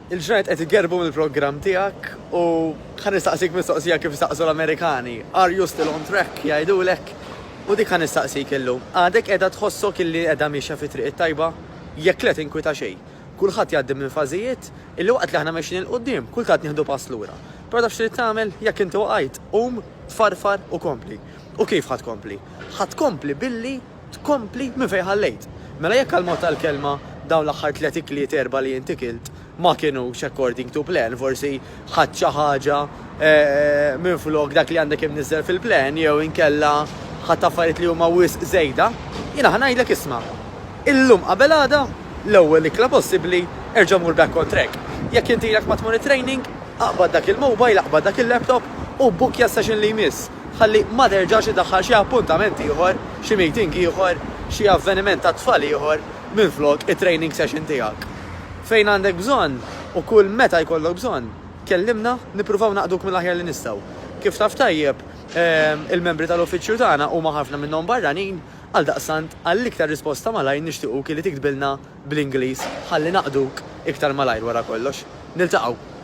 il-ġranet qed igerbu mill-programm tiegħek u ħan nistaqsik mistoqsija kif staqsu l-Amerikani. Are you still on track jgħidulek? U dik ħan nistaqsik illum. Għadek qiegħda tħossok illi qiegħda mixja fi triq it-tajba? Jekk le tinkwita xejn. Kulħadd jgħaddi minn fażijiet illi waqt li aħna mexjin il-qudiem, kulħadd nieħdu pass lura. Però taf x'trid tagħmel jekk inti waqajt, tfarfar u kompli. U kif ħadd kompli? Ħadd kompli billi tkompli minn fejn ħallejt. Mela jekk għal-mod tal-kelma dawn l-aħħar 3 ikliet 4 li inti kilt ma kienux according to plan, forsi ħadd xi ħaġa minflok dak li għandek imniżżel fil-plan jew inkella ħadd affarijiet li huma wisq żejda, jiena ħanajdlek isma'. Illum qabel għada l-ewwel ikla possibbli erġa' mur back on track. Jekk inti ilek ma tmur training, aqbad dak il-mobile, aqbad dak il-laptop u book session li jmiss. Ħalli ma terġax iddaħħal xi appuntament ieħor, xi meeting ieħor, xi avveniment ta' tfal ieħor minflok it-training session tiegħek. Fejn għandek bżonn u kull meta jkollok bżonn, kellimna nippruvaw naqduk mill-aħjar li nistgħu. Kif taf tajjeb, il-membri tal-uffiċċju tagħna huma ħafna minnhom barranin għal daqsant għall-iktar risposta malajr nixtiequ li tiktbilna bl-Ingliż ħalli naqduk iktar malajr wara kollox. Niltaqgħu.